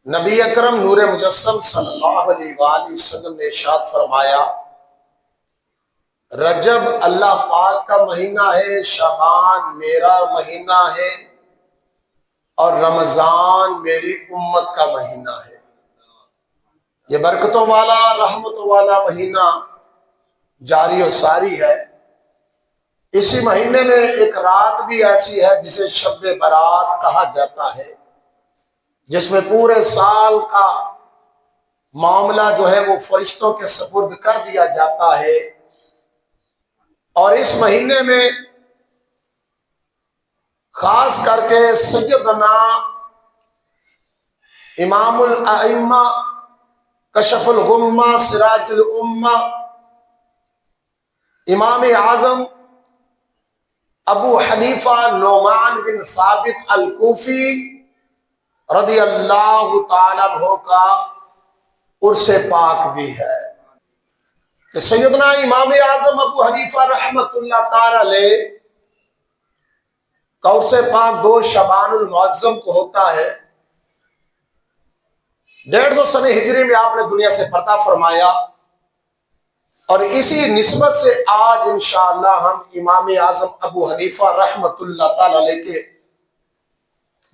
نبی اکرم نور مجسم صلی اللہ علیہ وآلہ وسلم نے ارشاد فرمایا، رجب اللہ پاک کا مہینہ ہے، شعبان میرا مہینہ ہے، اور رمضان میری امت کا مہینہ ہے۔ یہ برکتوں والا رحمتوں والا مہینہ جاری و ساری ہے۔ اسی مہینے میں ایک رات بھی ایسی ہے جسے شب برات کہا جاتا ہے، جس میں پورے سال کا معاملہ جو ہے وہ فرشتوں کے سپرد کر دیا جاتا ہے۔ اور اس مہینے میں خاص کر کے سیدنا امام الائمہ، کشف الغمہ، سراج الامہ، امام اعظم ابو حنیفہ نعمان بن ثابت الکوفی رضی اللہ تعالیٰ عنہ کا عرس پاک بھی ہے کہ سیدنا امام اعظم ابو حنیفہ رحمت اللہ تعالیٰ علیہ کا عرس پاک 2 شعبان المعظم کو ہوتا ہے۔ 150 سنہ ہجری میں آپ نے دنیا سے پردہ فرمایا، اور اسی نسبت سے آج انشاءاللہ ہم امام اعظم ابو حنیفہ رحمت اللہ تعالیٰ علیہ کے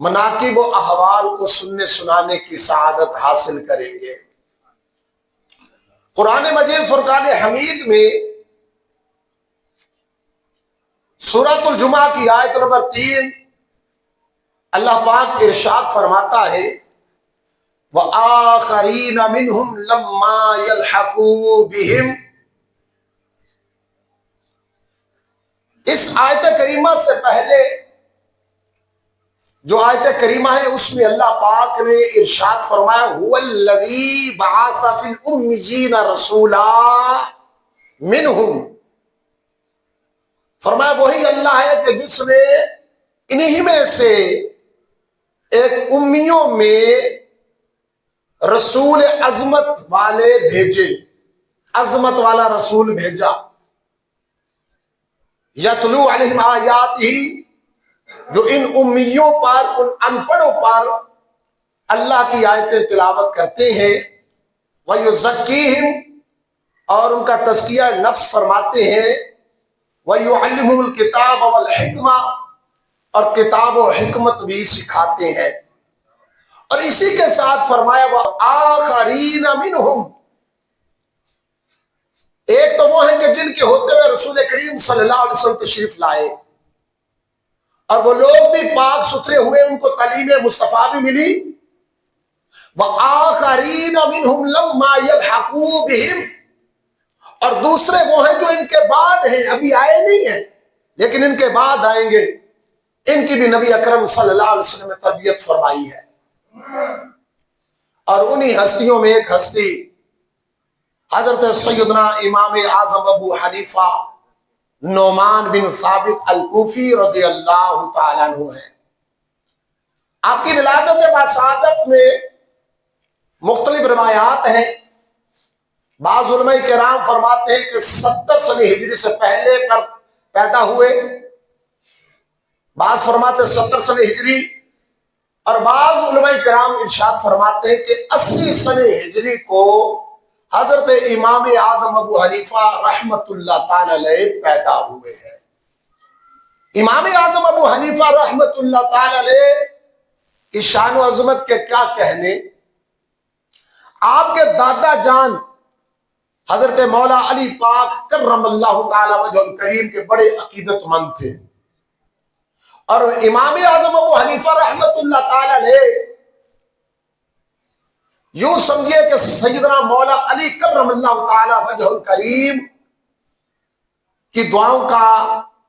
مناقب و احوال کو سننے سنانے کی سعادت حاصل کریں گے۔ قرآن مجید فرقان حمید میں سورۃ الجمعہ کی آیت نمبر 3 اللہ پاک ارشاد فرماتا ہے، وَآخَرِينَ مِنْهُمْ لَمَّا يَلْحَقُوا بِهِمْ۔ اس آیت کریمہ سے پہلے جو آیت کریمہ ہے اس میں اللہ پاک نے ارشاد فرمایا، هُوَ الَّذِي بَعَثَ فِي الْأُمِّيِّينَ رَسُولًا مِنْهُمْ۔ فرمایا وہی اللہ ہے کہ جس نے انہی میں سے ایک امیوں میں رسول عظمت والے بھیجے، عظمت والا رسول بھیجا، یتلو علیہم آیاتہ، جو ان امیوں پر، ان ان پڑھوں پر اللہ کی آیتیں تلاوت کرتے ہیں، وَيُزَكِّيهِمْ، اور ان کا تزکیہ نفس فرماتے ہیں، وَيُعَلِّمُهُمُ الْكِتَابَ وَالْحِكْمَةَ، اور کتاب و حکمت بھی سکھاتے ہیں۔ اور اسی کے ساتھ فرمایا وَآخَرِينَ مِنْهُمْ، ایک تو وہ ہیں کہ جن کے ہوتے ہوئے رسول کریم صلی اللہ علیہ وسلم تشریف لائے، اور وہ لوگ بھی پاک ستھرے ہوئے، ان کو تعلیم مصطفیٰ بھی ملی۔ وَآخَرِينَ مِنْهُمْ لَمَّا يَلْحَقُوا بِهِمْ، اور دوسرے وہ ہیں جو ان کے بعد ہیں، ابھی آئے نہیں ہیں لیکن ان کے بعد آئیں گے، ان کی بھی نبی اکرم صلی اللہ علیہ وسلم نے تربیت فرمائی ہے۔ اور انہی ہستیوں میں ایک ہستی حضرت سیدنا امام اعظم ابو حنیفہ نعمان بن ثابت الکوفی رضی اللہ تعالیٰ عنہ ہے۔ آپ کی ولادت بسعادت میں مختلف روایات ہیں۔ بعض علماء کرام فرماتے ہیں کہ 70 سنہ ہجری سے پہلے پر پیدا ہوئے، بعض فرماتے 70 سنہ ہجری، اور بعض علماء کرام ارشاد فرماتے ہیں کہ 80 سنہ ہجری کو حضرت امام اعظم ابو حنیفہ رحمت اللہ تعالی علیہ پیدا ہوئے ہیں۔ امام اعظم ابو حنیفہ رحمت اللہ تعالی علیہ کی شان و عظمت کے کیا کہنے۔ آپ کے دادا جان حضرت مولا علی پاک کرم اللہ تعالی وجہ الکریم کے بڑے عقیدت مند تھے، اور امام اعظم ابو حنیفہ رحمت اللہ تعالی علیہ یوں سمجھئے کہ سیدنا مولا علی کرم اللہ تعالی وجہ الکریم کی دعاؤں کا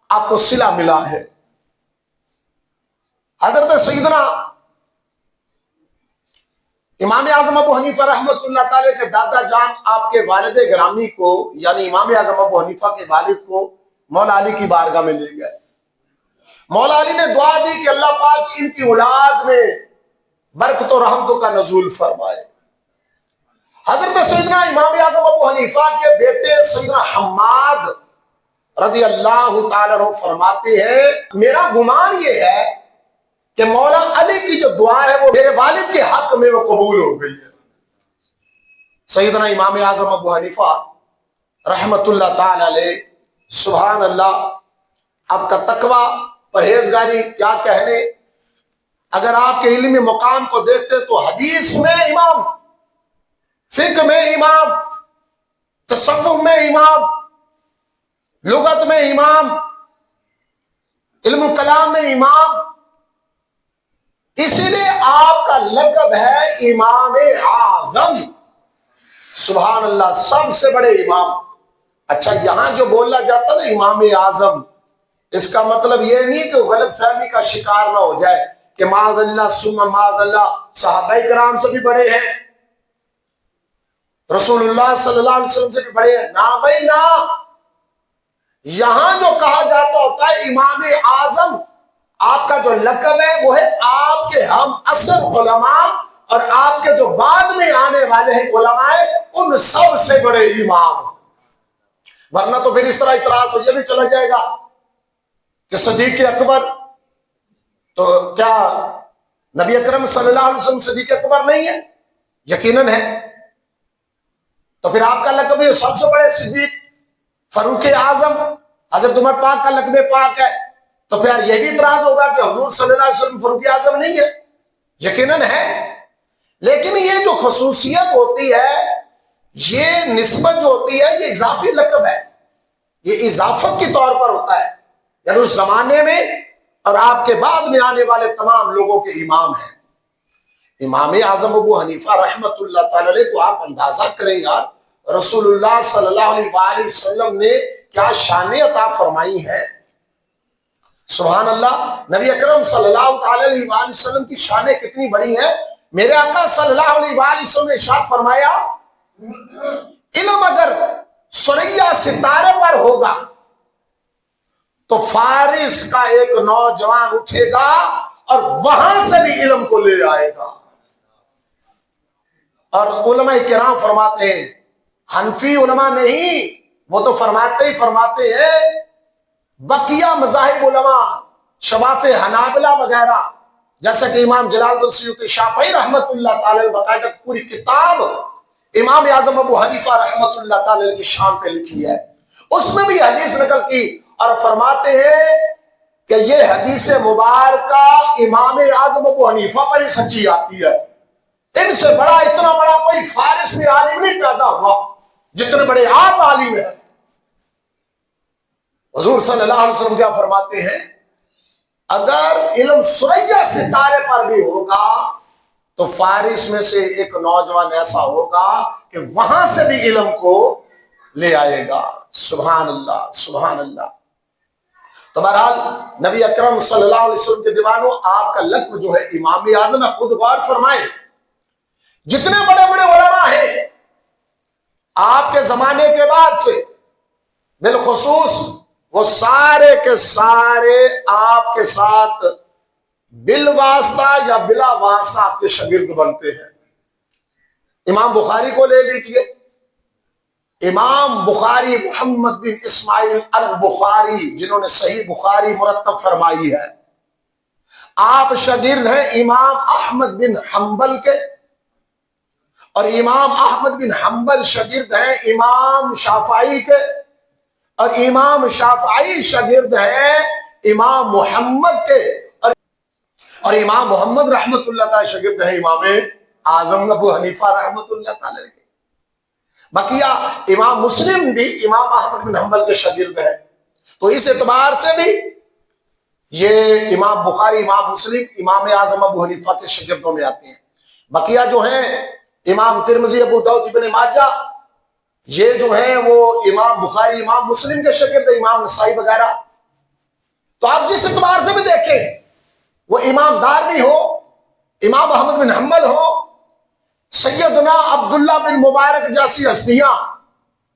آپ کو صلہ ملا ہے۔ حضرت سیدنا امام اعظم ابو حنیفہ رحمت اللہ تعالی کے دادا جان آپ کے والد گرامی کو، یعنی امام اعظم ابو حنیفہ کے والد کو، مولا علی کی بارگاہ میں لے گئے۔ مولا علی نے دعا دی کہ اللہ پاک ان کی اولاد میں برکت و رحمتوں کا نزول فرمائے۔ حضرت سیدنا امام اعظم ابو حنیفہ کے بیٹے سیدنا حماد رضی اللہ تعالیٰ عنہ فرماتے ہیں، میرا گمان یہ ہے کہ مولا علی کی جو دعا ہے وہ میرے والد کے حق میں وہ قبول ہو گئی ہے۔ سیدنا امام اعظم ابو حنیفہ رحمت اللہ تعالی علیہ، سبحان اللہ، آپ کا تقوی، پرہیزگاری کیا کہنے، اگر آپ کے علمی مقام کو دیکھتے تو حدیث میں امام، فقہ میں امام، تصوف میں امام، لغت میں امام، علم الکلام میں امام، اسی لیے آپ کا لقب ہے امام اعظم، سبحان اللہ، سب سے بڑے امام۔ اچھا، یہاں جو بولا جاتا نا امام اعظم، اس کا مطلب یہ نہیں کہ غلط فہمی کا شکار نہ ہو جائے کہ معاذ اللہ ثم معاذ اللہ صحابہ کرام سے بھی بڑے ہیں، رسول اللہ صلی اللہ علیہ وسلم سے بھی بڑے ہیں، نہ بھائی نہ۔ یہاں جو کہا جاتا ہوتا ہے امام اعظم، آپ کا جو لقب ہے وہ ہے آپ کے ہم عصر علماء اور آپ کے جو بعد میں آنے والے ہیں علماء، ان سب سے بڑے امام۔ ورنہ تو پھر اس طرح اعتراض تو یہ بھی چلا جائے گا کہ صدیق اکبر، تو کیا نبی اکرم صلی اللہ علیہ وسلم صدیق اکبر نہیں ہے؟ یقیناً ہے۔ تو پھر آپ کا لقب یہ سب سے بڑے صدیق، فاروق اعظم، حضرت عمر پاک کا لقب پاک ہے، تو پھر یہ بھی اعتراض ہوگا کہ حضور صلی اللہ علیہ وسلم فاروق اعظم نہیں ہے؟ یقیناً ہے۔ لیکن یہ جو خصوصیت ہوتی ہے، یہ نسبت جو ہوتی ہے، یہ اضافی لقب ہے، یہ اضافت کے طور پر ہوتا ہے، یعنی اس زمانے میں اور آپ کے بعد میں آنے والے تمام لوگوں کے امام ہیں۔ امام اعظم ابو حنیفہ رحمت اللہ تعالی علیہ کو آپ اندازہ کریں یار، رسول اللہ صلی اللہ علیہ وآلہ وسلم نے کیا شان عطا فرمائی ہے، سبحان اللہ۔ نبی اکرم صلی اللہ علیہ وآلہ وسلم کی شانیں کتنی بڑی ہیں۔ میرے آقا صلی اللہ علیہ وآلہ وسلم نے ارشاد فرمایا، علم اگر ثریا ستارے پر ہوگا تو فارس کا ایک نوجوان اٹھے گا اور وہاں سے بھی علم کو لے آئے گا۔ اور علماء کرام فرماتے ہیں، حنفی علماء نہیں، وہ تو فرماتے ہیں بقیہ مذاہب علماء، شواف حنابلہ وغیرہ، جیسا کہ امام جلال الدین سیوطی شافعی رحمت اللہ تعالی باقاعدہ پوری کتاب امام اعظم ابو حنیفہ رحمت اللہ تعالی کی شان پہ لکھی ہے، اس میں بھی حدیث نقل کی اور فرماتے ہیں کہ یہ حدیث مبارکہ امام اعظم ابو حنیفہ پر ہی سچی آتی ہے۔ ان سے بڑا، اتنا بڑا کوئی فارس میں عالم نہیں پیدا ہوا جتنے بڑے آپ عالم ہیں۔ حضور صلی اللہ علیہ وسلم کیا فرماتے ہیں، اگر علم ثریا ستارے پر بھی ہوگا تو فارس میں سے ایک نوجوان ایسا ہوگا کہ وہاں سے بھی علم کو لے آئے گا، سبحان اللہ سبحان اللہ۔ تو بہرحال نبی اکرم صلی اللہ علیہ وسلم کے دیوانوں، آپ کا لقب جو ہے امام اعظم ہے، خود غور فرمائیں، جتنے بڑے بڑے علماء ہیں آپ کے زمانے کے بعد سے، بالخصوص وہ سارے کے سارے آپ کے ساتھ بالواسطہ یا بلا واسطہ آپ کے شاگرد بنتے ہیں۔ امام بخاری کو لے لیجئے، امام بخاری محمد بن اسماعیل البخاری، جنہوں نے صحیح بخاری مرتب فرمائی ہے، آپ شاگرد ہیں امام احمد بن حنبل کے، اور امام احمد بن حنبل شاگرد ہیں امام شافعی کے، اور امام شافعی شاگرد ہیں امام محمد کے، اور امام محمد رحمت اللہ تعالی شاگرد ہیں امام اعظم ابو حنیفہ رحمت اللہ تعالی کے۔ بقیہ امام مسلم بھی امام احمد بن حنبل کے شاگرد ہیں، تو اس اعتبار سے بھی یہ امام بخاری، امام مسلم امام اعظم ابو حنیفہ کے شاگردوں میں آتے ہیں۔ بقیہ جو ہیں امام ترمذی، ابو داؤد، ابن ماجہ، یہ جو ہیں وہ امام بخاری، امام مسلم کے شاگرد ہیں، امام نسائی وغیرہ۔ تو آپ جس اعتبار سے بھی دیکھیں، وہ امام دارمی ہو، امام احمد بن حنبل ہو، سیدنا عبداللہ بن مبارک جیسی ہستیاں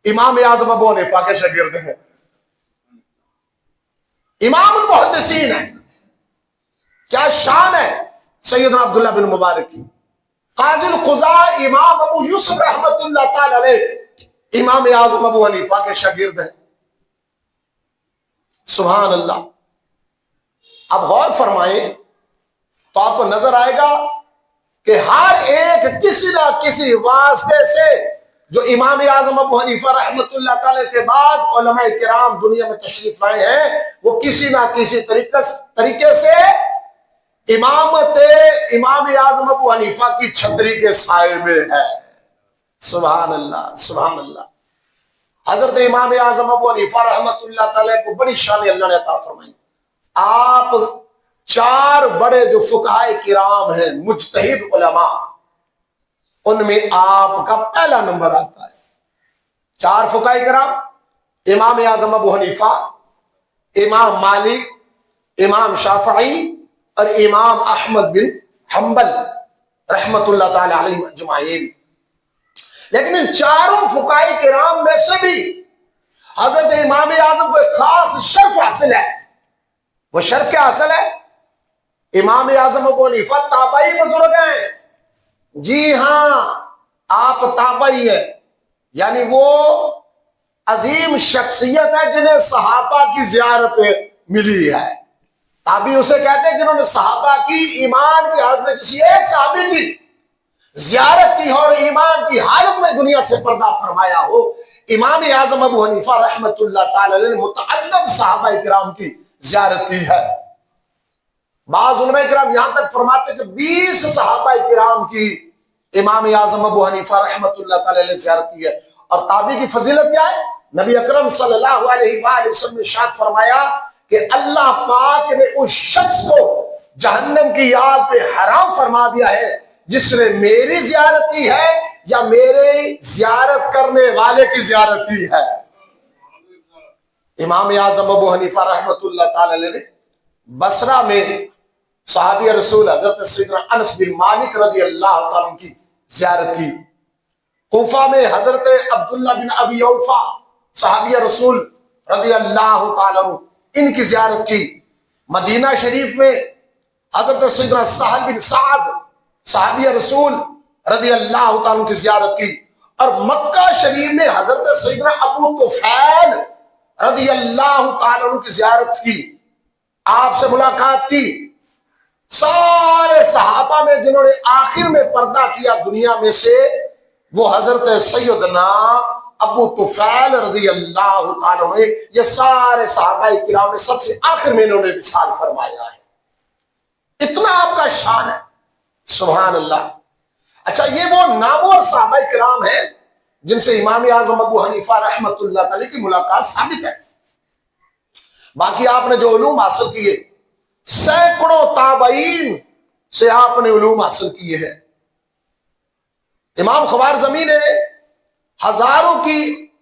امام اعظم ابو حنیفہ کے شاگرد ہیں، امام المحدثین ہیں۔ کیا شان ہے سیدنا عبداللہ بن مبارک کی۔ قاضی القضاء امام ابو یوسف رحمت اللہ تعالی علیہ امام اعظم ابو حنیفہ کے شاگرد ہیں، سبحان اللہ۔ اب غور فرمائیں، تو آپ کو نظر آئے گا کہ ہر ایک کسی نہ کسی واسطے سے جو امام اعظم ابو حنیفہ رحمۃ اللہ تعالی کے بعد علماء کرام دنیا میں تشریف لائے ہیں، وہ کسی نہ کسی طریقے سے امامت امام اعظم ابو حنیفہ کی چھتری کے سائے میں ہے۔ سبحان اللہ، سبحان اللہ۔ حضرت امام اعظم ابو حنیفہ رحمۃ اللہ تعالی کو بڑی شان اللہ نے عطا فرمائی۔ آپ چار بڑے جو فقہائے کرام ہیں، مجتہد علماء، ان میں آپ کا پہلا نمبر آتا ہے۔ چار فقہائے کرام، امام اعظم ابو حنیفہ، امام مالک، امام شافعی اور امام احمد بن حنبل رحمت اللہ تعالی علیہ اجمعین۔ لیکن ان چاروں فقہائے کرام میں سے بھی حضرت امام اعظم کو ایک خاص شرف حاصل ہے۔ وہ شرف کیا حاصل ہے؟ امام اعظم ابو حنیفہ تابعی بزرگ ہیں۔ جی ہاں، آپ تابعی ہیں، یعنی وہ عظیم شخصیت ہے جنہیں صحابہ کی زیارت ملی ہے۔ تابعی اسے کہتے ہیں جنہوں نے صحابہ کی ایمان کی حالت میں کسی ایک صحابی کی زیارت کی اور ایمان کی حالت میں دنیا سے پردہ فرمایا ہو۔ امام اعظم ابو حنیفہ رحمت اللہ تعالی علیہ نے متعدد صحابہ کرام کی زیارت کی ہے۔ بعض علماء کرام یہاں تک فرماتے ہیں کہ 20 صحابہ کرام کی امام اعظم ابو حنیفہ رحمت اللہ تعالی علیہ نے زیارت کی ہے۔ اور تابعی کی فضیلت کیا ہے؟ نبی اکرم صلی اللہ علیہ وآلہ وسلم نے ارشاد فرمایا کہ اللہ پاک نے اس شخص کو جہنم کی آگ پہ حرام فرما دیا ہے جس نے میری زیارت کی ہے یا میرے زیارت کرنے والے کی زیارت کی ہے۔ امام اعظم ابو حنیفہ رحمت اللہ تعالی علیہ نے بصرہ میں صحابی رسول حضرت سیدنا انس بن مالک رضی اللہ تعالیٰ کی زیارت کی۔ کوفہ میں حضرت عبداللہ بن ابی اوفا صحابی رسول رضی اللہ تعالیٰ ان کی زیارت کی۔ مدینہ شریف میں حضرت سیدنا سہل بن سعد صحابی رسول رضی اللہ تعالیٰ کی زیارت کی۔ اور مکہ شریف میں حضرت سیدنا ابو طفیل رضی اللہ تعالیٰ کی زیارت کی، آپ سے ملاقات کی۔ سارے صحابہ میں جنہوں نے آخر میں پردہ کیا دنیا میں سے، وہ حضرت سیدنا ابو طفیل رضی اللہ تعالیٰ عنہ، یہ سارے صحابہ کرام میں سب سے آخر میں انہوں نے وصال فرمایا ہے۔ اتنا آپ کا شان ہے، سبحان اللہ۔ اچھا، یہ وہ نامور صحابہ کرام ہیں جن سے امام اعظم ابو حنیفہ رحمت اللہ تعالی کی ملاقات ثابت ہے۔ باقی آپ نے جو علوم حاصل کیے، سینکڑوں تابعین سے آپ نے علوم حاصل کیے ہیں۔ امام خوارزمی نے ہزاروں کی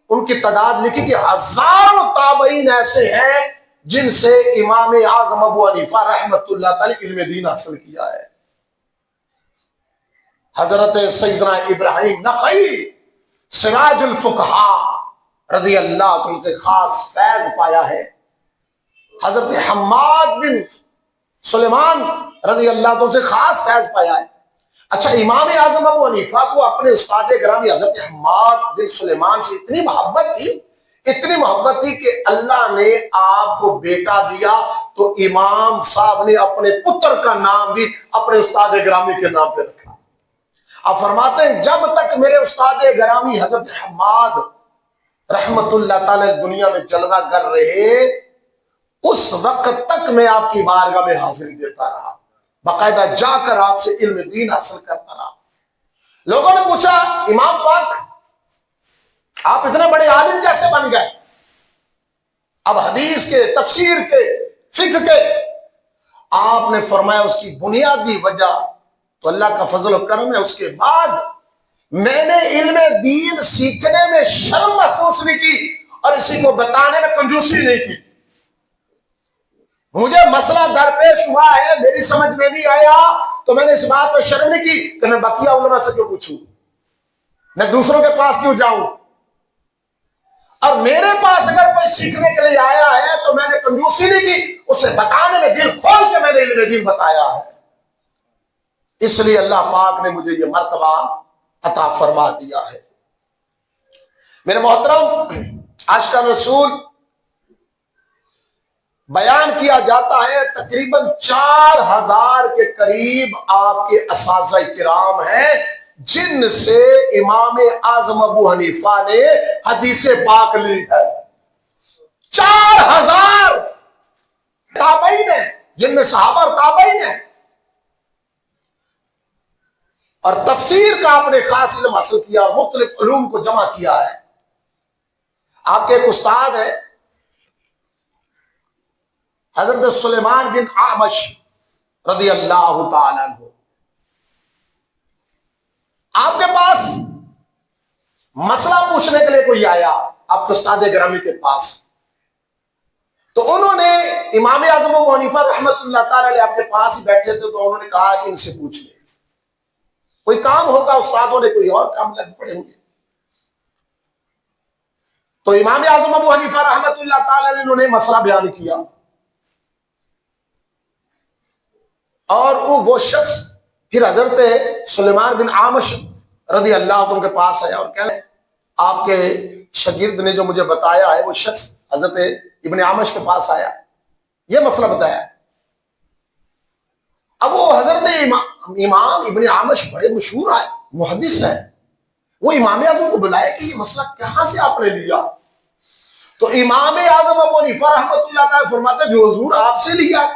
ان کی تعداد لکھی کہ ہزاروں تابعین ایسے ہیں جن سے امام اعظم ابو حنیفہ رحمت اللہ تعالی علم دین حاصل کیا ہے۔ حضرت سیدنا ابراہیم نخعی سراج الفقہاء رضی اللہ عنہ سے خاص فیض پایا ہے۔ حضرت حماد بن سلیمان رضی اللہ عنہ سے خاص فیض پایا ہے۔ اچھا، امام اعظم ابو حنیفہ کو اپنے استاد گرامی حضرت حماد بن سلیمان سے اتنی محبت تھی کہ اللہ نے آپ کو بیٹا دیا تو امام صاحب نے اپنے پتر کا نام بھی اپنے استاد گرامی کے نام پہ رکھا۔ آپ فرماتے ہیں جب تک میرے استاد گرامی حضرت حماد رحمت اللہ تعالی دنیا میں جلوہ گر رہے، اس وقت تک میں آپ کی بارگاہ میں حاضری دیتا رہا، باقاعدہ جا کر آپ سے علم دین حاصل کرتا رہا۔ لوگوں نے پوچھا، امام پاک آپ اتنے بڑے عالم کیسے بن گئے؟ اب حدیث کے، تفسیر کے، فقہ کے، آپ نے فرمایا اس کی بنیادی وجہ تو اللہ کا فضل و کرم ہے۔ اس کے بعد میں نے علم دین سیکھنے میں شرم محسوس نہیں کی اور اسی کو بتانے میں کنجوسی نہیں کی۔ مجھے مسئلہ درپیش ہوا ہے، میری سمجھ میں نہیں آیا تو میں نے اس بات پہ شرم نہیں کی کہ میں بقیہ علماء سے کیوں پوچھوں، میں دوسروں کے پاس کیوں جاؤں، اور میرے پاس اگر کوئی سیکھنے کے لیے آیا ہے تو میں نے کنجوسی نہیں کی، اسے بتانے میں دل کھول کے میں نے علم دین بتایا ہے۔ اس لیے اللہ پاک نے مجھے یہ مرتبہ عطا فرما دیا ہے۔ میرے محترم عاشقان رسول، بیان کیا جاتا ہے تقریباً 4000 کے قریب آپ کے اساتذہ کرام ہیں جن سے امام اعظم ابو حنیفہ نے حدیث پاک لی ہے۔ 4000 تابعین ہیں جن میں صحابہ اور تابعین ہیں، اور تفسیر کا آپ نے خاص علم حاصل کیا اور مختلف علوم کو جمع کیا ہے۔ آپ کے ایک استاد ہیں حضرت سلیمان بن اعمش رضی اللہ تعالیٰ عنہ، آپ کے پاس مسئلہ پوچھنے کے لیے کوئی آیا آپ کے استاد گرامی کے پاس، تو انہوں نے امام اعظم ابو حنیفہ رحمۃ اللہ تعالی علیہ آپ کے پاس ہی بیٹھے تھے، تو انہوں نے کہا کہ ان سے پوچھ لیں، کوئی کام ہوگا استادوں نے کوئی اور کام لگ پڑے ہوں گے۔ تو امام اعظم ابو حنیفہ رحمۃ اللہ تعالی علیہ انہوں نے مسئلہ بیان کیا، اور وہ شخص پھر حضرت سلیمان بن اعمش رضی اللہ عنہ کے پاس آیا اور کہا آپ کے شاگرد نے جو مجھے بتایا ہے، وہ شخص حضرت ابن اعمش کے پاس آیا، یہ مسئلہ بتایا۔ اب وہ حضرت امام ابن اعمش بڑے مشہور ہے، محدث ہے، وہ امام اعظم کو بلائے کہ یہ مسئلہ کہاں سے آپ نے لیا؟ تو امام اعظم ابو حنیفہ رحمۃ اللہ تعالی فرماتے جو حضور آپ سے لیا،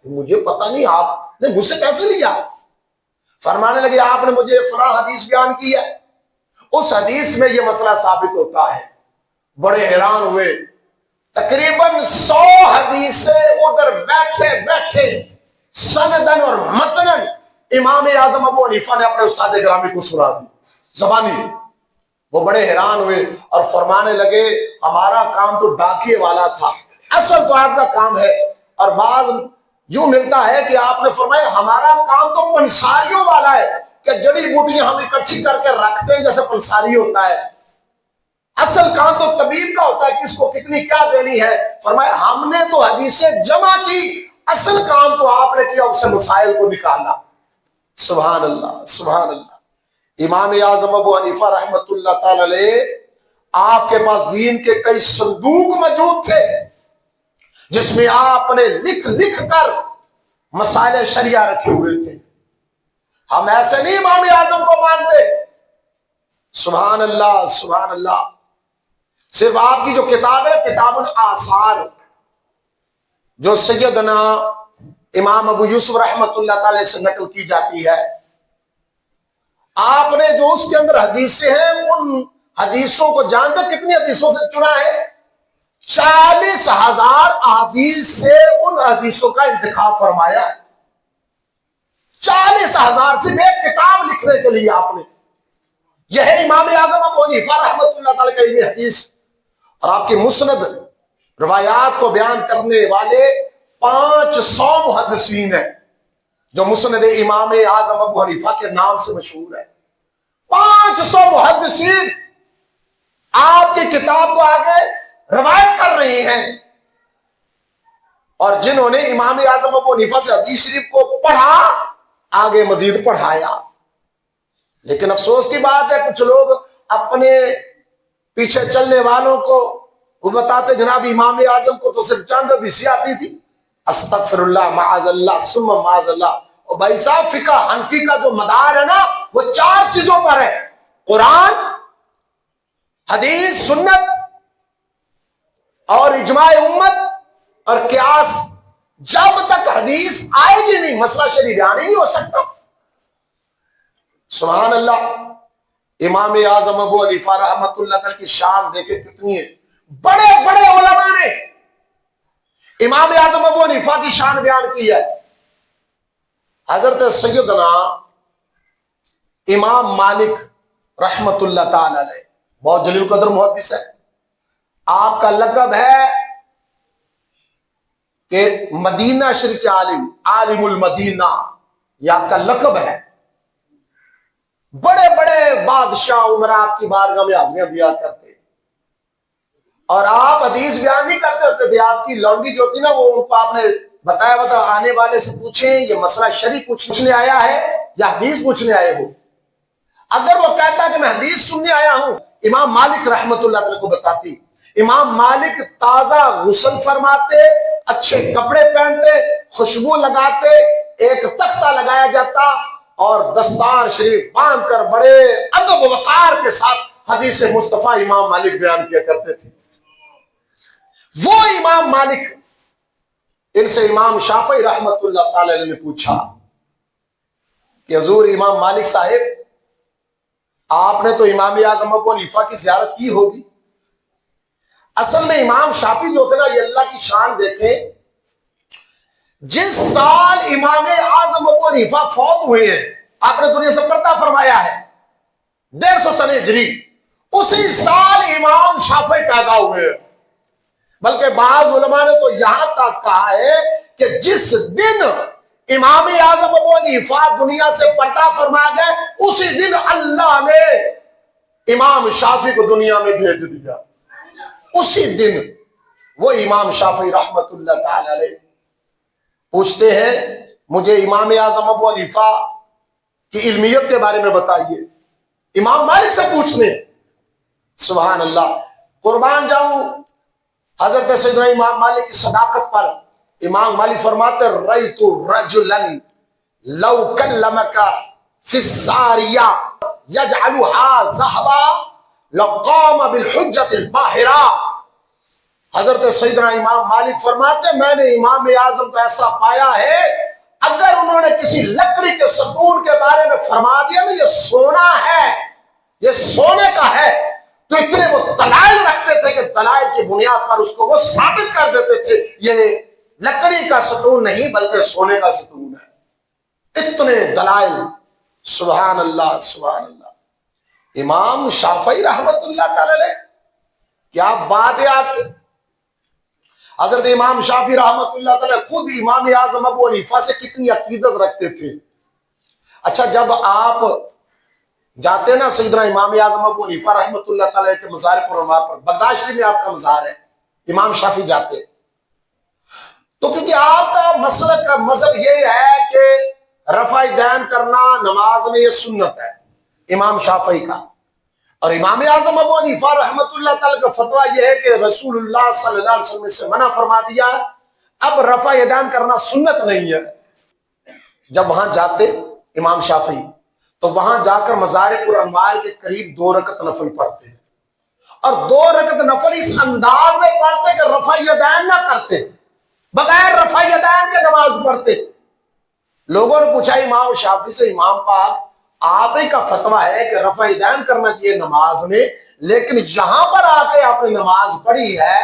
مجھے پتہ نہیں آپ نے مجھ سے کیسے لیا؟ فرمانے لگے آپ نے مجھے فلاں حدیث بیان کی ہے، اس حدیث میں یہ مسئلہ ثابت ہوتا ہے۔ بڑے حیران ہوئے، تقریباً 100 حدیثیں ادھر بیٹھے بیٹھے سندن اور متنن امام اعظم ابو حنیفہ نے اپنے استاد گرامی کو سنا دی زبانی۔ وہ بڑے حیران ہوئے اور فرمانے لگے ہمارا کام تو ڈاکیے والا تھا، اصل تو آپ کا کام ہے۔ اور بعض یوں ملتا ہے کہ آپ نے فرمایا ہمارا کام تو پنساریوں والا ہے، کہ جڑی بوٹیاں ہم اکٹھی کر کے رکھتے ہیں جیسے پنساری ہوتا ہے، اصل کام تو طبیب کا ہوتا ہے، کس کو کتنی کیا دینی ہے۔ فرمایا ہم نے تو حدیثیں جمع کی، اصل کام تو آپ نے کیا اسے مسائل کو نکالا۔ سبحان اللہ سبحان اللہ۔ امام اعظم ابو حنیفہ رحمۃ اللہ تعالی علیہ آپ کے پاس دین کے کئی صندوق موجود تھے جس میں آپ نے لکھ لکھ کر مسائل شریعہ رکھے ہوئے تھے۔ ہم ایسے نہیں امام اعظم کو مانتے۔ سبحان اللہ سبحان اللہ۔ صرف آپ کی جو کتاب ہے کتاب الآثار، جو سیدنا امام ابو یوسف رحمۃ اللہ تعالی سے نقل کی جاتی ہے، آپ نے جو اس کے اندر حدیثیں ہیں ان حدیثوں کو جانتے کتنی حدیثوں سے چنا ہے؟ 40,000 احادیث سے ان حدیثوں کا انتخاب فرمایا ہے۔ 40,000 سے ایک کتاب لکھنے کے لیے آپ نے، یہ ہے امام اعظم ابو حنیفہ رحمۃ اللہ تعالی کا علم حدیث۔ اور آپ کی مسند روایات کو بیان کرنے والے 500 محدثین ہیں جو مسند امام اعظم ابو حنیفہ کے نام سے مشہور ہے۔ 500 محدثین آپ کی کتاب کو آگے روایت کر رہے ہیں، اور جنہوں نے امام اعظم ابو حنیفہ سے حدیث شریف کو پڑھا آگے مزید پڑھایا۔ لیکن افسوس کی بات ہے کچھ لوگ اپنے پیچھے چلنے والوں کو وہ بتاتے جناب امام اعظم کو تو صرف چند حدیثیں آتی تھی، استغفر اللہ معاذ اللہ ثم معاذ اللہ۔ اور بھائی صاحب فقہ حنفی کا جو مدار ہے نا وہ 4 چیزوں پر ہے: قرآن، حدیث، سنت اور اجماع امت اور قیاس۔ جب تک حدیث آئے گی نہیں مسئلہ شرعی بیان ہی نہیں ہو سکتا۔ سبحان اللہ۔ امام اعظم ابو حنیفہ رحمۃ اللہ تعالی کی شان دیکھے کتنی ہے، بڑے بڑے علماء نے امام اعظم ابو حنیفہ کی شان بیان کی ہے۔ حضرت سیدنا امام مالک رحمۃ اللہ تعالی علیہ بہت جلیل قدر محدث ہے، آپ کا لقب ہے کہ مدینہ شریف کے عالم، عالم المدینہ، یہ آپ کا لقب ہے۔ بڑے بڑے بادشاہ عمرہ آپ کی بارگاہ میں حاضریاں دیا کرتے، اور آپ حدیث بیان نہیں کرتے ہوتے تھے، آپ کی لونڈی جو ہوتی نا وہ ان کو آپ نے بتایا آنے والے سے پوچھیں یہ مسئلہ شرعی پوچھنے آیا ہے یا حدیث پوچھنے آئے ہو۔ اگر وہ کہتا کہ میں حدیث سننے آیا ہوں، امام مالک رحمت اللہ تعالی کو بتاتی امام مالک تازہ غسل فرماتے، اچھے کپڑے پہنتے، خوشبو لگاتے، ایک تختہ لگایا جاتا اور دستار شریف باندھ کر بڑے ادب و وقار کے ساتھ حدیث مصطفیٰ امام مالک بیان کیا کرتے تھے۔ وہ امام مالک، ان سے امام شافعی رحمت اللہ تعالی علیہ نے پوچھا کہ حضور امام مالک صاحب، آپ نے تو امام اعظم ابو حنیفہ کی زیارت کی ہوگی۔ اصل میں امام شافعی جو تھے نا، یہ اللہ کی شان دیکھیں، جس سال امام اعظم ابو حنیفہ فوت ہوئے ہیں، آپ نے دنیا سے پردہ فرمایا ہے 150 سن ہجری، اسی سال امام شافعی پیدا ہوئے ہیں۔ بلکہ بعض علماء نے تو یہاں تک کہا ہے کہ جس دن امام اعظم ابو حنیفہ دنیا سے پردہ فرما گئے، اسی دن اللہ نے امام شافعی کو دنیا میں بھیج دیا۔ اسی دن وہ امام شافعی رحمت اللہ تعالی علیہ پوچھتے ہیں، مجھے امام اعظم ابو حنیفہ کی علمیت کے بارے میں بتائیے۔ امام مالک سے پوچھنے، سبحان اللہ، قربان جاؤں حضرت سیدنا امام مالک کی صداقت پر۔ امام مالک فرماتے، رأیت رجلا لو کلمک فی الساریہ یجعلها ذہبا لقام بالحجت الباہرہ۔ حضرت سیدنا امام مالک فرماتے، میں نے امام اعظم کو ایسا پایا ہے، اگر انہوں نے کسی لکڑی کے ستون کے بارے میں فرما دیا نا یہ سونا ہے، یہ سونے کا ہے، تو اتنے وہ دلائل رکھتے تھے کہ دلائل کی بنیاد پر اس کو وہ ثابت کر دیتے تھے یہ لکڑی کا ستون نہیں بلکہ سونے کا ستون ہے۔ اتنے دلائل، سبحان اللہ سبحان اللہ۔ امام شافعی رحمت اللہ تعالی علیہ، کیا بات ہے آپ کی۔ حضرت امام شافعی رحمت اللہ تعالی خود امام اعظم ابو حنیفہ سے کتنی عقیدت رکھتے تھے۔ اچھا، جب آپ جاتے نا سیدنا امام اعظم ابو حنیفہ رحمت اللہ تعالی کے مزار پر انوار پر، بغداد شریف میں آپ کا مزار ہے، امام شافعی جاتے تو کیونکہ آپ کا مسلک کا مذہب یہ ہے کہ رفع دین کرنا نماز میں یہ سنت ہے امام شافعی کا، اور امام اعظم ابو حنیفہ رحمت اللہ تعالی کا فتویٰ یہ ہے کہ رسول اللہ صلی اللہ علیہ وسلم سے منع فرما دیا، اب رفع دین کرنا سنت نہیں ہے۔ جب وہاں جاتے امام شافعی تو وہاں جا کر مزار پر انوار کے قریب 2 رکعت نفل پڑھتے، اور 2 رکعت نفل اس انداز میں پڑھتے کہ رفع یدین نہ کرتے، بغیر رفع یدین کے نماز پڑھتے۔ لوگوں نے پوچھا امام شافعی سے، امام پاک آپ ہی کا فتویٰ ہے کہ رفع یدین کرنا چاہیے نماز میں، لیکن یہاں پر آ کے آپ نے نماز پڑھی ہے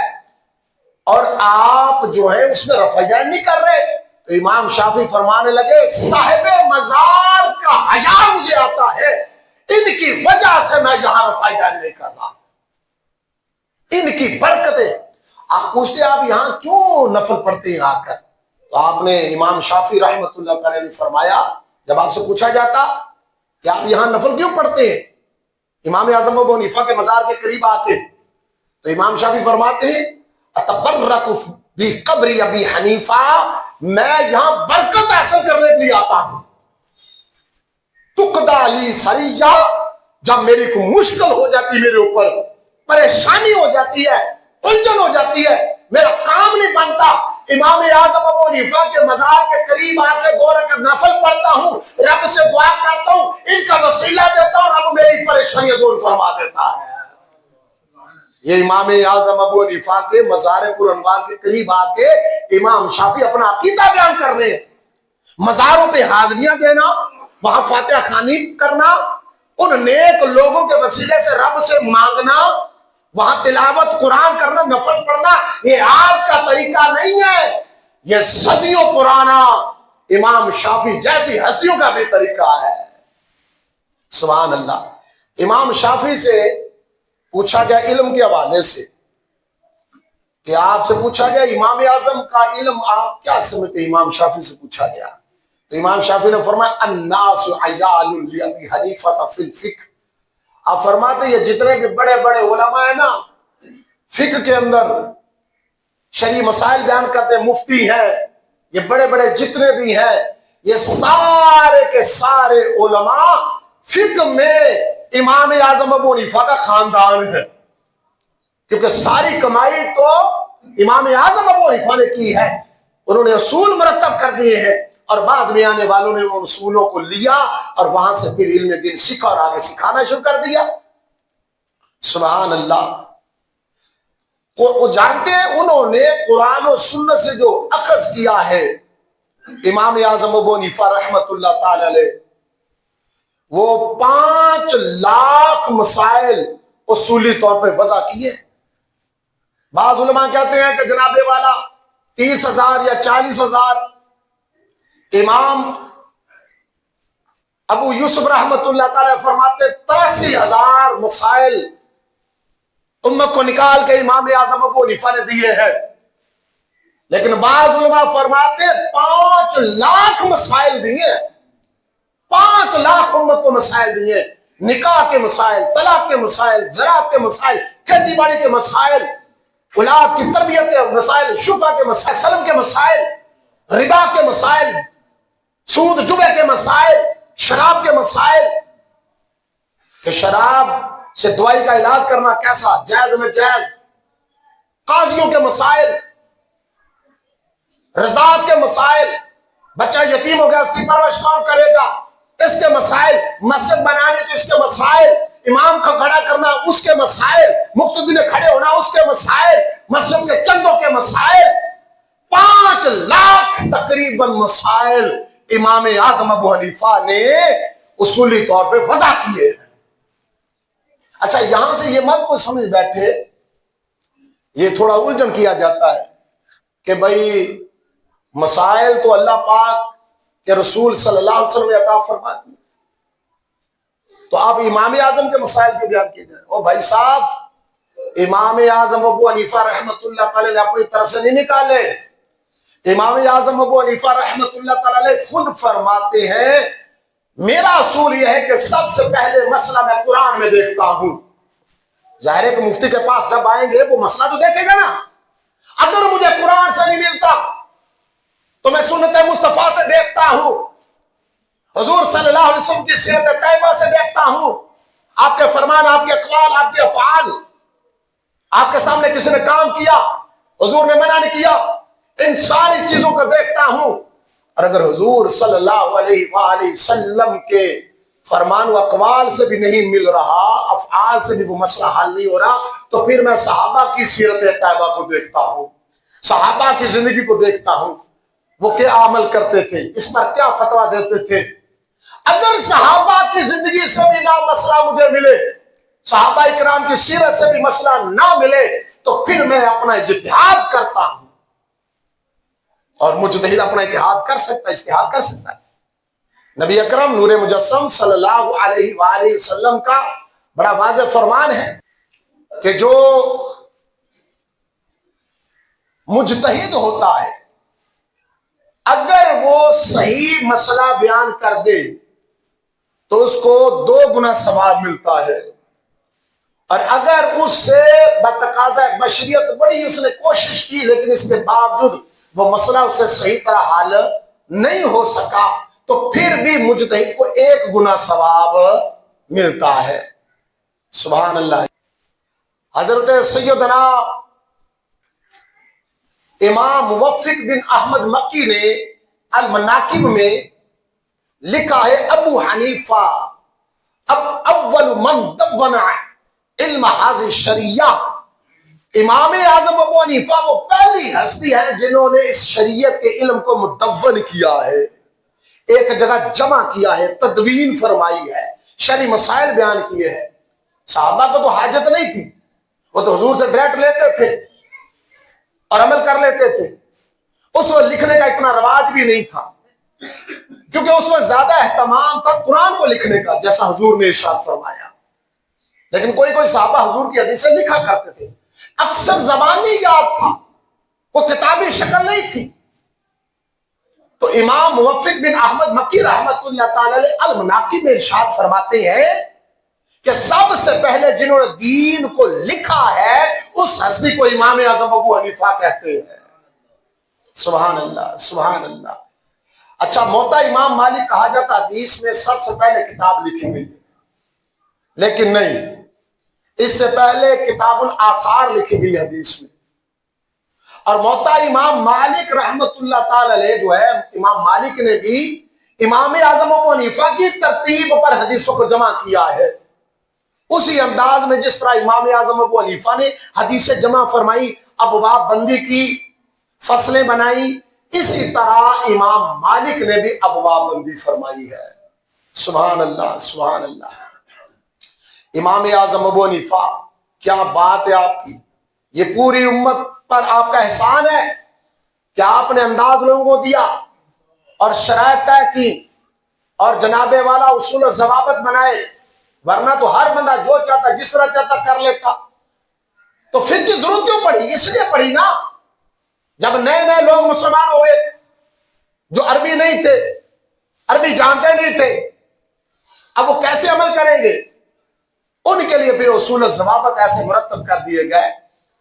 اور آپ جو ہے اس میں رفع یدین نہیں کر رہے۔ تو امام شافعی فرمانے لگے، صاحب مزار کا حیا مجھے آتا ہے، ان کی وجہ سے میں یہاں رفع یدین نہیں کر رہا، ان کی برکتیں۔ آپ پوچھتے آپ یہاں کیوں نفل پڑھتے ہیں آ کر؟ تو آپ نے امام شافعی رحمت اللہ تعالی نے فرمایا، جب آپ سے پوچھا جاتا کہ آپ یہاں نفل کیوں پڑھتے ہیں امام اعظم ابو حنیفہ کے مزار کے قریب آتے، تو امام شافعی فرماتے ہیں، اتبرک بقبر ابی حنیفہ، میں یہاں برکت حاصل کرنے کے لیے آتا ہوں۔ تقدا لی سریہ، جب میری کوئی مشکل ہو جاتی، میرے اوپر پریشانی ہو جاتی ہے، الجھن ہو جاتی ہے، میرا کام نہیں بنتا، امام اعظم ابو حنیفہ کے مزار کے قریب آ کے 2 رکعت نفل پڑھتا ہوں، رب سے دعا کرتا ہوں، ان کا وسیلہ دیتا ہوں، رب میری پریشانیاں دور فرما دیتا ہے۔ یہ امام اعظم ابو حنیفہ کے مزار پر انوار کے قریب آ کے امام شافعی اپنا عقیدہ بیان کر رہے ہیں۔ مزاروں پہ حاضریاں دینا، وہاں فاتحہ خوانی کرنا، ان نیک لوگوں کے وسیلے سے رب سے مانگنا، وہاں تلاوت قرآن کرنا، نفل پڑھنا، یہ آج کا طریقہ نہیں ہے، یہ صدیوں پرانا امام شافعی جیسی ہستیوں کا بھی طریقہ ہے۔ سبحان اللہ۔ امام شافعی سے پوچھا گیا علم کے حوالے سے کہ آپ سے پوچھا گیا امام اعظم کا علم آپ کیا سمجھتے، امام شافعی سے پوچھا گیا تو امام شافعی نے فرمایا، الناس عیال لابی حنیفہ فی الفقہ۔ آپ فرماتے یہ جتنے بھی بڑے بڑے علماء ہیں نا، فقہ کے اندر شرعی مسائل بیان کرتے مفتی ہیں، یہ بڑے بڑے جتنے بھی ہیں، یہ سارے کے سارے علماء فقہ میں امام اعظم ابو حنیفہ کا خاندان ہے۔ کیونکہ ساری کمائی تو امام اعظم ابو حنیفہ نے کی ہے، انہوں نے اصول مرتب کر دیے ہیں، اور بعد میں آنے والوں نے ان اصولوں کو لیا اور وہاں سے پھر علم دین سیکھا اور آگے سکھانا شروع کر دیا۔ سبحان اللہ۔ وہ جانتے ہیں انہوں نے قرآن و سنت سے جو اخذ کیا ہے امام اعظم ابو حنیفہ رحمت اللہ تعالی علیہ، وہ 5 لاکھ مسائل اصولی طور پہ وضع کیے۔ بعض علماء کہتے ہیں کہ جناب والا 30,000 یا 40,000۔ امام ابو یوسف رحمت اللہ تعالی فرماتے 83,000 مسائل امت کو نکال کے امام اعظم ابو حنیفہ نے دیے ہیں۔ لیکن بعض علماء فرماتے 5 لاکھ مسائل دیے، 5 لاکھ امت کو مسائل دیے، نکاح کے مسائل، طلاق کے مسائل، زراعت کے مسائل، کھیتی باڑی کے مسائل، اولاد کی تربیت کے مسائل، شفا کے مسائل، سلم کے مسائل، ربا کے مسائل، سود جبے کے مسائل، شراب کے مسائل، کہ شراب سے دوائی کا علاج کرنا کیسا، جائز میں جائز، قاضیوں کے مسائل، رضاعت کے مسائل، بچہ یتیم ہو گیا اس کی پرورش کون کرے گا، اس کے مسائل، مسجد بنانے تو اس کے مسائل، امام کو کھڑا کرنا اس کے مسائل، مقتدی نے کھڑے ہونا اس کے مسائل، مسجد کے چندوں کے مسائل، 5 لاکھ تقریباً مسائل امام اعظم ابو حنیفہ نے اصولی طور پہ وضع کیے۔ اچھا یہاں سے یہ مت کوئی سمجھ بیٹھے، یہ تھوڑا الجھن کیا جاتا ہے کہ بھئی مسائل تو اللہ پاک کہ رسول صلی اللہ علیہ وسلم نے عطا فرما دی، تو آپ امام اعظم کے مسائل کے بیان کیے جائیں۔ او بھائی صاحب، امام اعظم ابو حنیفہ رحمت اللہ تعالی نے اپنی طرف سے نہیں نکالے، امام اعظم ابو حنیفہ رحمت اللہ تعالی خود فرماتے ہیں میرا اصول یہ ہے کہ سب سے پہلے مسئلہ میں قرآن میں دیکھتا ہوں۔ ظاہر ہے کہ مفتی کے پاس جب آئیں گے وہ مسئلہ تو دیکھے گا نا، اگر مجھے قرآن سے نہیں ملتا تو میں سنت مصطفیٰ سے دیکھتا ہوں، حضور صلی اللہ علیہ وسلم کی سیرت طیبہ سے دیکھتا ہوں، آپ کے فرمان، آپ کے اقوال، آپ کے افعال، آپ کے سامنے کسی نے کام کیا حضور نے منع نہیں کیا، ان ساری چیزوں کو دیکھتا ہوں، اور اگر حضور صلی اللہ علیہ وآلہ وسلم کے فرمان و اقوال سے بھی نہیں مل رہا، افعال سے بھی وہ مسئلہ حل نہیں ہو رہا، تو پھر میں صحابہ کی سیرت طیبہ کو دیکھتا ہوں، صحابہ کی زندگی کو دیکھتا ہوں، وہ کیا عمل کرتے تھے، اس پر کیا فتویٰ دیتے تھے۔ اگر صحابہ کی زندگی سے بھی نہ مسئلہ مجھے ملے، صحابہ اکرام کی سیرت سے بھی مسئلہ نہ ملے، تو پھر میں اپنا اجتہاد کرتا ہوں، اور مجتہد اپنا اجتہاد کر سکتا ہے۔ نبی اکرم نور مجسم صلی اللہ علیہ وآلہ وسلم کا بڑا واضح فرمان ہے کہ جو مجتہد ہوتا ہے اگر وہ صحیح مسئلہ بیان کر دے تو اس کو 2 گنا ثواب ملتا ہے، اور اگر اس سے بتقاضۂ بشریت بڑی اس نے کوشش کی لیکن اس کے باوجود وہ مسئلہ اس سے صحیح طرح حل نہیں ہو سکا تو پھر بھی مجتہد کو 1 گنا ثواب ملتا ہے۔ سبحان اللہ۔ حضرت سیدنا امام موفق بن احمد مکی نے المناقب میں لکھا ہے ابو حنیفہ اول من دون علم حاضر شریعہ، امام اعظم ابو حنیفہ وہ پہلی ہستی ہے جنہوں نے اس شریعت کے علم کو مدون کیا ہے، ایک جگہ جمع کیا ہے، تدوین فرمائی ہے، شرعی مسائل بیان کیے ہیں۔ صحابہ کو تو حاجت نہیں تھی، وہ تو حضور سے ڈائریکٹ لیتے تھے اور عمل کر لیتے تھے، اس وقت لکھنے کا اتنا رواج بھی نہیں تھا کیونکہ اس وقت زیادہ اہتمام تھا قرآن کو لکھنے کا جیسا حضور نے ارشاد فرمایا، لیکن کوئی صحابہ حضور کی حدیثیں لکھا کرتے تھے، اکثر زبانی یاد تھا، وہ کتابی شکل نہیں تھی۔ تو امام موفق بن احمد مکی رحمت اللہ تعالی علیہ المناقب میں ارشاد فرماتے ہیں کہ سب سے پہلے جنہوں نے دین کو لکھا ہے اس ہستی کو امام اعظم ابو حنیفہ کہتے ہیں۔ سبحان اللہ، سبحان اللہ۔ اچھا موطا امام مالک کہا جاتا حدیث میں سب سے پہلے کتاب لکھی گئی، لیکن نہیں، اس سے پہلے کتاب الآثار لکھی گئی حدیث میں، اور موطا امام مالک رحمت اللہ تعالی علیہ جو ہے، امام مالک نے بھی امام اعظم ابو حنیفہ کی ترتیب پر حدیثوں کو جمع کیا ہے، اسی انداز میں جس طرح امام اعظم ابو حنیفہ نے حدیثیں جمع فرمائی، ابواب بندی کی، فصلیں بنائی، اسی طرح امام مالک نے بھی ابواب بندی فرمائی ہے۔ سبحان اللہ، سبحان اللہ۔ امام اعظم ابو حنیفہ، کیا بات ہے آپ کی، یہ پوری امت پر آپ کا احسان ہے کہ آپ نے انداز لوگوں کو دیا اور شرائط طے کی اور جناب والا اصول و ضوابط بنائے، ورنہ تو ہر بندہ جو چاہتا جس طرح چاہتا کر لیتا۔ تو فقہ کی ضرورت کیوں پڑی؟ اس لیے پڑی نا، جب نئے نئے لوگ مسلمان ہوئے جو عربی نہیں تھے، عربی جانتے نہیں تھے، اب وہ کیسے عمل کریں گے؟ ان کے لیے پھر اصول و ضوابط ایسے مرتب کر دیے گئے۔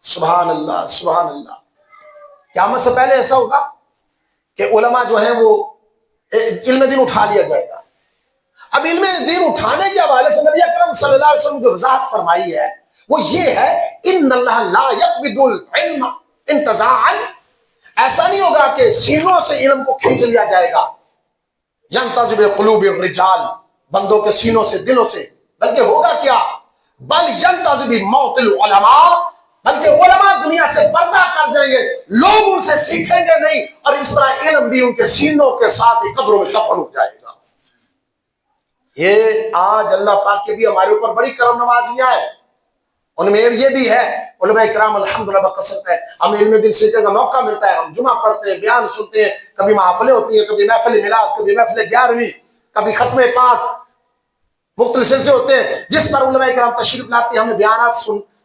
سبحان اللہ، سبحان اللہ۔ قیامت سے پہلے ایسا ہوگا کہ علماء جو ہیں وہ علم دین اٹھا لیا جائے گا۔ اب علم دین اٹھانے کے حوالے سے نبی اکرم صلی اللہ علیہ وسلم جو وضاحت فرمائی ہے وہ یہ ہے، ان اللہ لا یقبض العلم انتزاعا، ایسا نہیں ہوگا کہ سینوں سے علم کو کھینچ لیا جائے گا، ینتزع بقلوب الرجال، بندوں کے سینوں سے، دلوں سے، بلکہ ہوگا کیا، بل ینتزع بموت العلماء، بلکہ علماء دنیا سے پردہ کر جائیں گے، لوگ ان سے سیکھیں گے نہیں، اور اس طرح علم بھی ان کے سینوں کے ساتھ ہی قبروں میں دفن ہو جائے گا۔ یہ آج اللہ پاک کے بھی ہمارے اوپر بڑی کرم نوازیاں ہیں، ان میں یہ بھی ہے، علماء کرام الحمدللہ بکثرت ہے، ہمیں علم دین سیکھنے کا موقع ملتا ہے، ہم جمعہ پڑھتے ہیں، بیان سنتے ہیں، کبھی محافلیں ہوتی ہیں، کبھی محفل میلاد، کبھی محفل 11ویں، کبھی ختم پاک، مختلف سلسلے ہوتے ہیں جس پر علماء کرام تشریف لاتے ہیں، ہمیں بیانات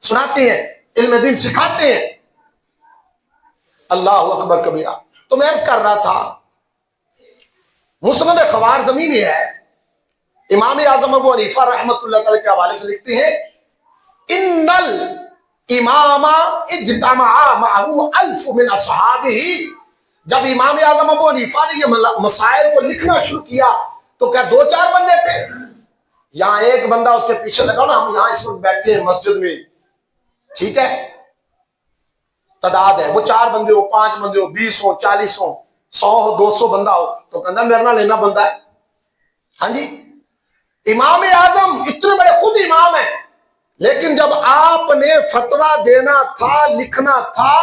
سناتے ہیں، علم دین سکھاتے ہیں۔ اللہ اکبر کبیرہ۔ تو میں عرض کر رہا تھا، مسند خوارزمی میں ہے، امام اعظم ابو حنیفہ رحمۃ اللہ تعالی کے حوالے سے لکھتے ہیں، ان الامام اجتمع معه 1000 من اصحابہ، جب امام اعظم ابو حنیفہ نے یہ مسائل کو لکھنا شروع کیا تو کیا 2-4 بندے تھے؟ یہاں ایک بندہ اس کے پیچھے لگا نا، ہم یہاں اس وقت بیٹھے ہیں مسجد میں، ٹھیک ہے، تعداد ہے، وہ 4 بندے ہو، 5 بندے ہو، 20 ہو، 40 ہو، 100 ہو، 200 بندہ ہو، تو کہنا میرے نہ لینا بندہ ہے۔ ہاں جی، امام اعظم اتنے بڑے خود امام ہیں، لیکن جب آپ نے فتویٰ دینا تھا، لکھنا تھا،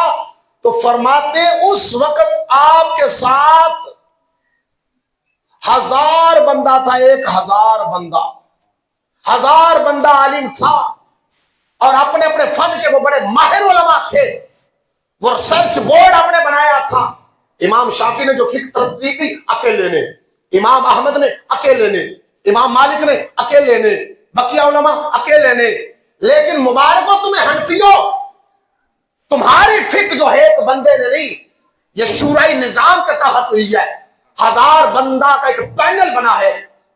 تو فرماتے اس وقت آپ کے ساتھ 1000 بندہ تھا، 1000 بندہ، 1000 بندہ عالم تھا، اور اپنے اپنے فن کے وہ بڑے ماہر علماء تھے، وہ ریسرچ بورڈ آپ نے بنایا تھا۔ امام شافعی نے جو فقہ ترتیب دی اکیلے نے، امام احمد نے اکیلے نے، امام مالک نے اکیلے نے، بقیہ علماء اکیلے نے، لیکن مبارک ہو تمہیں حنفیوں، تمہاری فقہ جو ہے ایک بندے نے نہیں، یہ شورائی نظام کے تحت ہوئی ہے، 1000 بندہ کا ایک پینل بنا ہے،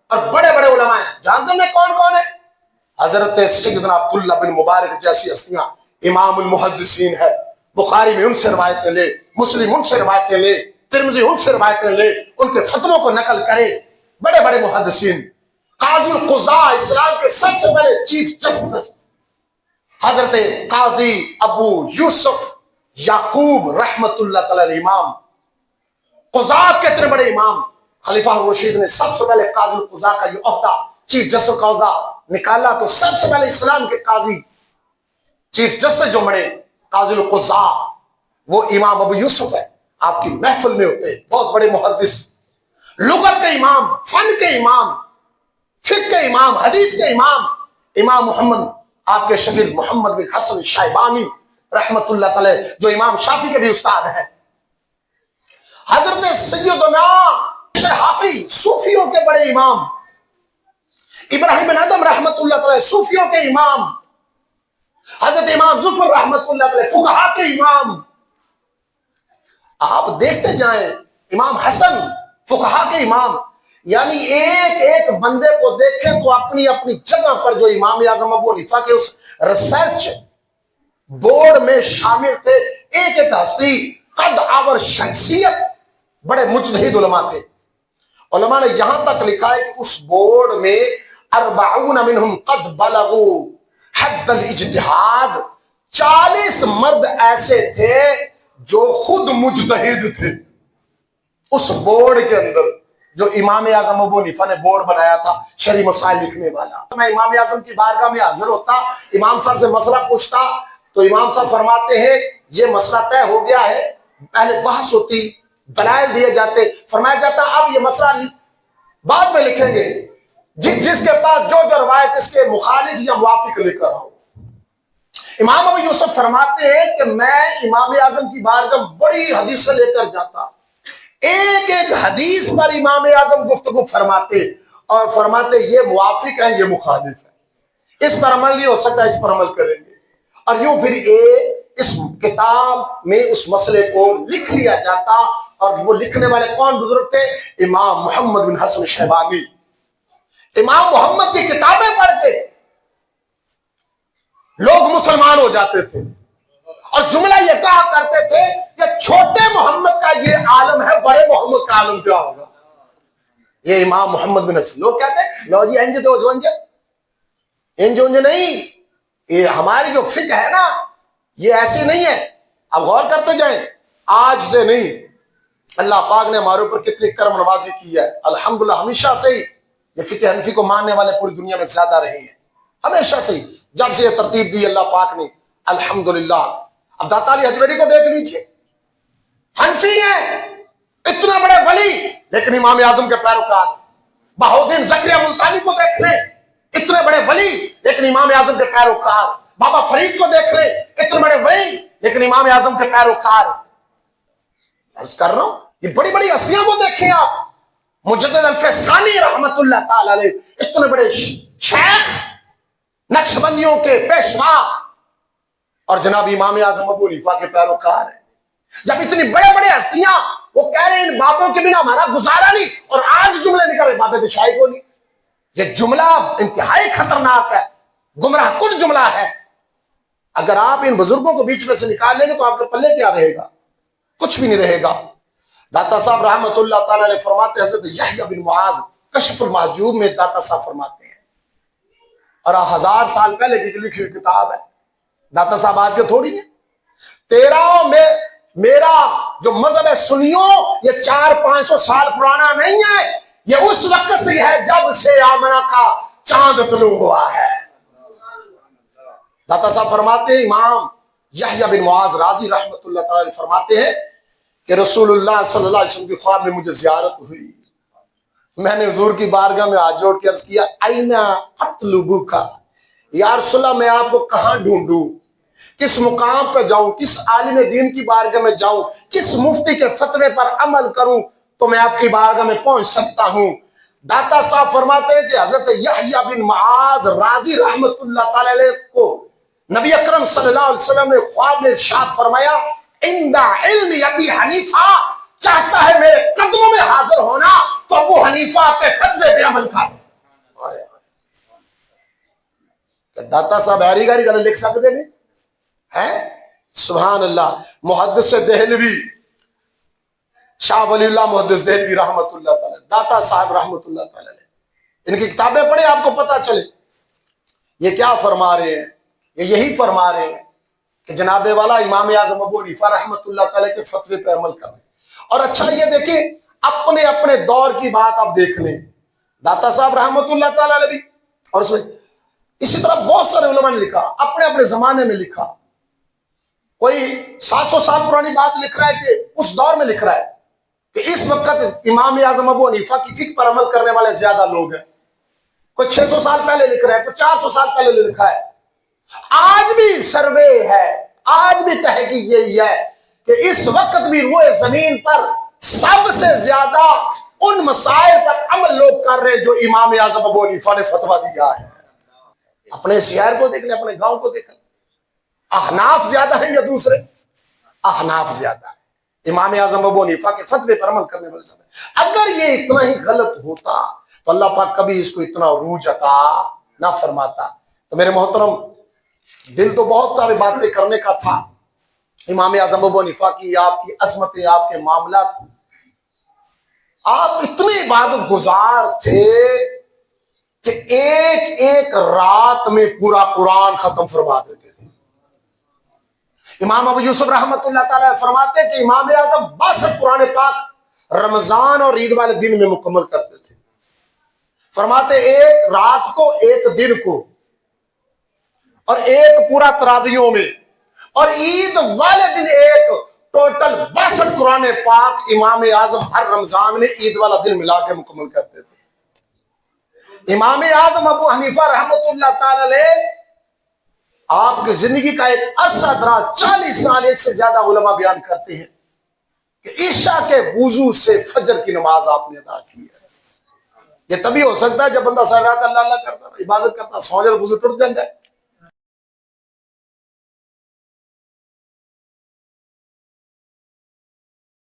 اور بڑے بڑے علماء ہیں، جانتے ہیں کون کون ہے؟ حضرت سیدنا عبداللہ بن مبارک جیسی ہستیاں، امام المحدثین ہے، بخاری میں ان سے روایتیں لے، مسلم ان سے روایتیں لے، ترمذی ان سے روایتیں لے، ان کے فتووں کو نقل کرے، بڑے بڑے محدثین۔ قاضی القضاء، اسلام کے سب سے بڑے چیف جسٹس حضرت قاضی ابو یوسف یعقوب رحمت اللہ تعالی علیہ، امام قضاء کے اتنے بڑے امام، خلیفہ الرشید نے سب سے پہلے قاضی القضاء کا یہ عہدہ، چیف جسٹس کا عہدہ نکالا، تو سب سے پہلے اسلام کے قاضی چیف جسٹس جو بڑے قاضی القضاء وہ امام ابو یوسف ہے، آپ کی محفل میں ہوتے ہیں، بہت بڑے محدث، لغت کے امام، فن کے امام، فقہ کے امام، حدیث کے امام، امام محمد، آپ کے شاگرد محمد بن حسن شیبانی رحمت اللہ تعالی جو امام شافعی کے بھی استاد ہیں، حضرت سیدنا حافظ صوفیوں کے بڑے امام، ابراہیم بن ادم رحمت اللہ تعالی صوفیوں کے امام، حضرت امام ظفر رحمت اللہ تعالی فقہا کے امام، آپ دیکھتے جائیں، امام حسن فقہا کے امام، یعنی ایک ایک بندے کو دیکھیں تو اپنی اپنی جگہ پر جو امام اعظم ابو حنیفہ کے اس ریسرچ بورڈ میں شامل تھے، ایک ایک ہستی قد آور شخصیت، بڑے مجتہد علماء تھے۔ علماء نے یہاں تک لکھا ہے کہ اس بورڈ میں 40 منہم قد بلغوا حد الاجتہاد، 40 مرد ایسے تھے جو خود مجتہد تھے اس بورڈ کے اندر، جو امام اعظم ابو حنیفہ نے بورڈ بنایا تھا شرعی مسائل لکھنے والا۔ میں امام اعظم کی بارگاہ میں حاضر ہوتا، امام صاحب سے مسئلہ پوچھتا تو امام صاحب فرماتے ہیں یہ مسئلہ طے ہو گیا ہے، پہلے بحث ہوتی، دلائل دیے جاتے، فرمایا جاتا اب یہ مسئلہ بعد میں لکھیں گے، جس کے پاس جو روایت اس کے مخالف یا موافق لے کر آؤ۔ امام ابو یوسف فرماتے ہیں کہ میں امام اعظم کی بارگاہ بڑی حدیثیں لے کر جاتا، ایک ایک حدیث پر امام اعظم گفتگو فرماتے اور فرماتے یہ موافق ہے یہ مخالف ہے، اس پر عمل نہیں ہو سکتا، اس پر عمل کریں گے، اور یوں پھر اس کتاب میں اس مسئلے کو لکھ لیا جاتا۔ اور وہ لکھنے والے کون بزرگ تھے؟ امام محمد بن حسن شیبانی۔ امام محمد کی کتابیں پڑھ کے لوگ مسلمان ہو جاتے تھے، اور جملہ یہ کہا کرتے تھے کہ چھوٹے محمد کا یہ عالم ہے، بڑے محمد کا عالم کیا ہوگا؟ یہ امام محمد بن حسن۔ لوگ کہتے ہیں لو جی انج تو انج انج نہیں، یہ ہماری جو فقہ ہے نا یہ ایسی نہیں ہے۔ اب غور کرتے جائیں، آج سے نہیں، اللہ پاک نے ہمارے اوپر کتنی کرم نوازی کی ہے، الحمدللہ ہمیشہ سے ہی یہ فقہ حنفی کو ماننے والے پوری دنیا میں زیادہ رہے ہیں، ہمیشہ سے ہی، جب سے یہ ترتیب دی اللہ پاک نے، الحمدللہ۔ اب داتا علی حجویری کو دیکھ لیجئے، حنفی ہیں، اتنا بڑے ولی لیکن امام اعظم کے پیروکار۔ بہاؤالدین زکریا ملتانی کو دیکھ لیں، اتنے بڑے ولی لیکن امام اعظم کے پیروکار۔ بابا فرید کو دیکھ لیں، اتنے بڑے ولی لیکن امام اعظم کے پیروکار۔ عرض کر رہا ہوں یہ بڑی بڑی ہستیاں کو دیکھیں آپ، مجدد الفسانی رحمت اللہ تعالی علیہ، اتنے بڑے شیخ نقشبندیوں کے پیشوا، اور جناب امام اعظم ابو حنیفہ کے پیروکار ہیں۔ جب اتنی بڑے بڑے ہستیاں وہ کہہ رہے ہیں ان بابوں کے بنا ہمارا گزارا نہیں، اور آج جملے نکل رہے باب دشائی کو نہیں، یہ جملہ انتہائی خطرناک ہے، گمراہ کن جملہ ہے۔ اگر آپ ان بزرگوں کو بیچ میں سے نکال لیں گے تو آپ کے پلے کیا رہے گا؟ کچھ بھی نہیں رہے گا۔ داتا صاحب رحمت اللہ تعالی علیہ فرماتے ہیں، حضرت یحییٰ بن معاذ کشف المحجوب میں داتا صاحب فرماتے ہیں، اور 1000 سال پہلے کی لکھی ہوئی کتاب ہے، داتا صاحب آج کے تھوڑی ہے۔ تیرا میں میرا جو مذہب ہے سنیوں، یہ 400-500 سال پرانا نہیں ہے، یہ اس وقت سے ہے جب سے آمنہ کا چاند طلوع ہوا ہے۔ داتا صاحب فرماتے ہیں، امام یحییٰ بن معاذ رازی رحمت اللہ تعالی علیہ فرماتے ہیں کہ رسول اللہ صلی اللہ علیہ وسلم کی خواب میں مجھے زیارت ہوئی، میں نے حضور کی بارگاہ میں ہاتھ جوڑ کے عرض کیا اینا اطلبک، یا رسول اللہ میں آپ کو کہاں ڈھونڈوں، کس مقام پہ جاؤں، کس عالم دین کی بارگاہ میں جاؤں، کس مفتی کے فتوے پر عمل کروں تو میں آپ کی بارگاہ میں پہنچ سکتا ہوں؟ داتا صاحب فرماتے ہیں کہ حضرت یحییٰ بن معاذ رازی رحمت اللہ تعالی علیہ کو نبی اکرم صلی اللہ علیہ وسلم نے خواب میں ارشاد فرمایا، عندہ علم ابی حنیفہ، چاہتا ہے میرے قدموں میں حاضر ہونا تو ابو حنیفہ کے فتوے پہ عمل کر۔ داتا صاحب ہری گاری گل لکھ سکتے ہیں؟ سبحان اللہ۔ محدث دہلوی، شاہ ولی اللہ محدث دہلوی رحمت اللہ تعالی، داتا صاحب رحمت اللہ تعالی، ان کی کتابیں پڑھیں آپ کو پتا چلے یہ کیا فرما رہے ہیں۔ یہ یہی فرما رہے ہیں کہ جناب والا امام اعظم ابو حنیفہ رحمت اللہ تعالی کے فتوے پہ عمل کر رہے ہیں۔ اور اچھا یہ دیکھیں، اپنے اپنے دور کی بات آپ دیکھ لیں، داتا صاحب رحمت اللہ تعالی علیہ بھی، اور اس میں اسی طرح بہت سارے علماء نے لکھا، اپنے اپنے زمانے میں لکھا، کوئی 700 سال پرانی بات لکھ رہا ہے کہ اس دور میں لکھ رہا ہے کہ اس وقت امام اعظم ابو حنیفہ کی فقہ پر عمل کرنے والے زیادہ لوگ ہیں، کوئی 600 سال پہلے لکھ رہا ہے، کوئی 400 سال پہلے لکھا ہے۔ آج بھی سروے ہے، آج بھی تحقیق یہی ہے کہ اس وقت بھی روئے زمین پر سب سے زیادہ ان مسائل پر عمل لوگ کر رہے ہیں جو امام اعظم ابو حنیفہ نے فتویٰ دیا ہے۔ اپنے شہر کو دیکھ لیں، اپنے گاؤں کو دیکھ لیں، احناف زیادہ ہیں یا دوسرے؟ احناف زیادہ ہیں، امام اعظم ابو حنیفہ کے فتوے پر عمل کرنے والے زیادہ ہیں۔ اگر یہ اتنا ہی غلط ہوتا تو اللہ پاک کبھی اس کو اتنا عروج عطا نہ فرماتا۔ تو میرے محترم، دل تو بہت ساری باتیں کرنے کا تھا، امام اعظم ابو حنیفہ کی، آپ کی عظمتیں، آپ کے معاملات، آپ اتنے عبادت گزار تھے کہ ایک ایک رات میں پورا قرآن ختم فرما دیتے تھے۔ امام ابو یوسف رحمۃ اللہ تعالیٰ فرماتے ہیں کہ امام اعظم 62 قرآن پاک رمضان اور عید والے دن میں مکمل کرتے تھے۔ فرماتے ایک رات کو، ایک دن کو، اور ایک پورا تراویحوں میں، اور عید والے دن ایک، ٹوٹل 62 قرآن پاک امام اعظم ہر رمضان میں عید والا دن ملا کے مکمل کرتے تھے۔ امام اعظم ابو حنیفہ رحمۃ اللہ تعالی علیہ آپ کی زندگی کا ایک عرصہ دراز 40 سال سے زیادہ علماء بیان کرتے ہیں کہ عشاء کے وضو سے فجر کی نماز آپ نے ادا کی ہے۔ یہ تبھی ہو سکتا ہے جب بندہ سر رات اللہ اللہ کرتا، عبادت کرتا، سو جائے وضو ٹوٹ جاتا ہے،